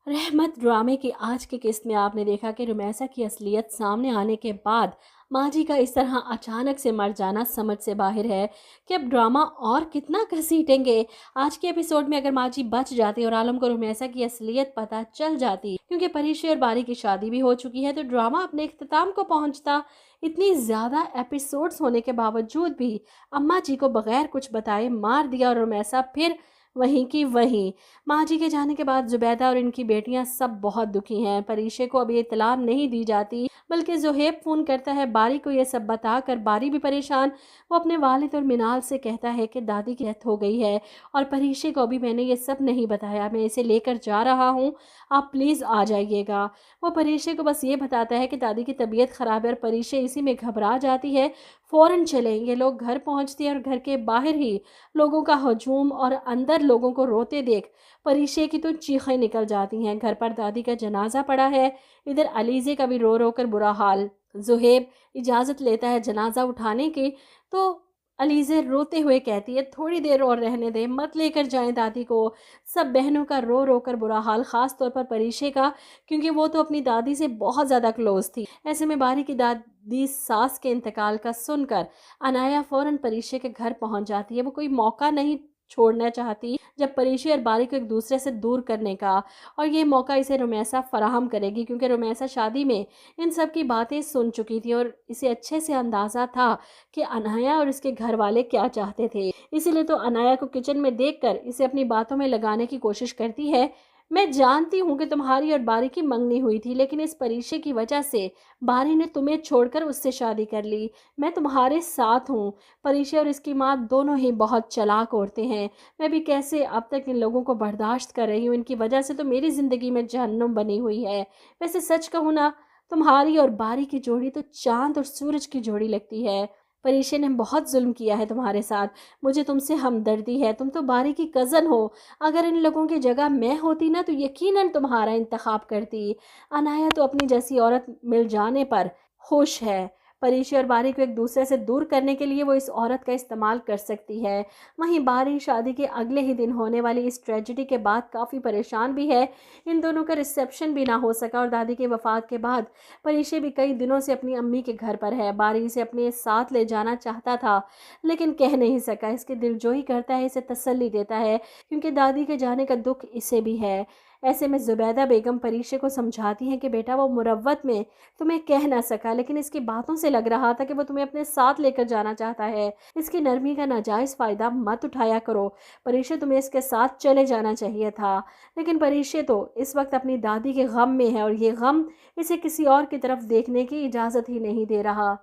रहमत ड्रामे की आज की किस्त में आपने देखा कि रुमैसा की असलियत सामने आने के बाद माजी का इस तरह अचानक से मर जाना समझ से बाहर है कि अब ड्रामा और कितना घसीटेंगे। आज के एपिसोड में अगर माजी बच जाती और आलम को रुमैसा की असलियत पता चल जाती, क्योंकि परीक्षे और बारी की शादी भी हो चुकी है, तो ड्रामा अपने इख्तिताम को पहुंचता। इतनी ज़्यादा एपिसोड्स होने के बावजूद भी अम्मा जी को बगैर कुछ बताए मार दिया और रुमैसा फिर वहीं की वहीं। माँ जी के जाने के बाद जुबैदा और इनकी बेटियां सब बहुत दुखी हैं। परीशे को अभी इत्तला नहीं दी जाती, बल्कि जोहेब फ़ोन करता है बारी को ये सब बताकर। बारी भी परेशान, वो अपने वालिद और मिनाल से कहता है कि दादी की डेथ हो गई है और परीशे को अभी मैंने ये सब नहीं बताया, मैं इसे लेकर जा रहा हूँ, आप प्लीज़ आ जाइएगा। वो परीशे को बस ये बताता है कि दादी की तबीयत ख़राब है और परीशे इसी में घबरा जाती है। फ़ौरन चलें। ये लोग घर पहुँचती है और घर के बाहर ही लोगों का हजूम और अंदर लोगों को रोते देख परीशे की तो चीखें निकल जाती हैं। घर पर दादी का जनाजा पड़ा है, इधर अलीज़े का भी रो रो कर बुरा हाल। ज़ुहेब इजाज़त लेता है जनाजा उठाने की, तो अलीज़े रोते हुए कहती है थोड़ी देर और रहने दें, मत लेकर जाएं दादी को। सब बहनों का रो रो कर बुरा हाल, ख़ास तौर पर परीशे का, क्योंकि वो तो अपनी दादी से बहुत ज़्यादा क्लोज़ थी। ऐसे में बारी की दादी सास के इंतकाल का सुनकर अनाया फ़ौरन परीशे के घर पहुंच जाती है। वो कोई मौका नहीं छोड़ना चाहती जब परीशे और बारी को एक दूसरे से दूर करने का, और ये मौका इसे रुमैसा फराहम करेगी, क्योंकि रुमैसा शादी में इन सब की बातें सुन चुकी थी और इसे अच्छे से अंदाज़ा था कि अनाया और इसके घर वाले क्या चाहते थे। इसीलिए तो अनाया को किचन में देखकर इसे अपनी बातों में लगाने की कोशिश करती है। मैं जानती हूँ कि तुम्हारी और बारी की मंगनी हुई थी, लेकिन इस परीक्षे की वजह से बारी ने तुम्हें छोड़कर उससे शादी कर ली। मैं तुम्हारे साथ हूँ। परीक्षा और इसकी माँ दोनों ही बहुत चालाक औरतें हैं। मैं भी कैसे अब तक इन लोगों को बर्दाश्त कर रही हूँ, इनकी वजह से तो मेरी ज़िंदगी में जहन्नुम बनी हुई है। वैसे सच कहूँ ना, तुम्हारी और बारी की जोड़ी तो चांद और सूरज की जोड़ी लगती है। परीक्षा ने बहुत जुल्म किया है तुम्हारे साथ, मुझे तुमसे हमदर्दी है, तुम तो बारी की कज़न हो। अगर इन लोगों की जगह मैं होती ना, तो यकीनन तुम्हारा इंतखाब करती। अनाया तो अपनी जैसी औरत मिल जाने पर खुश है। परीक्षा और बारी को एक दूसरे से दूर करने के लिए वो इस औरत का इस्तेमाल कर सकती है। वहीं बारी शादी के अगले ही दिन होने वाली इस ट्रेजिडी के बाद काफ़ी परेशान भी है। इन दोनों का रिसेप्शन भी ना हो सका और दादी की वफ़ात के बाद परीक्षा भी कई दिनों से अपनी अम्मी के घर पर है। बारी इसे अपने साथ ले जाना चाहता था, लेकिन कह नहीं सका। इसके दिल जो ही करता है इसे तसल्ली देता है, क्योंकि दादी के जाने का दुख इसे भी है। ऐसे में जुबैदा बेगम परीक्षा को समझाती हैं कि बेटा, वो मुरव्वत में तुम्हें कह ना सका, लेकिन इसकी बातों से लग रहा था कि वो तुम्हें अपने साथ लेकर जाना चाहता है। इसकी नरमी का नाजायज़ फ़ायदा मत उठाया करो। परीक्षा, तुम्हें इसके साथ चले जाना चाहिए था। लेकिन परीक्षा तो इस वक्त अपनी दादी के गम में है और ये गम इसे किसी और की तरफ देखने की इजाज़त ही नहीं दे रहा।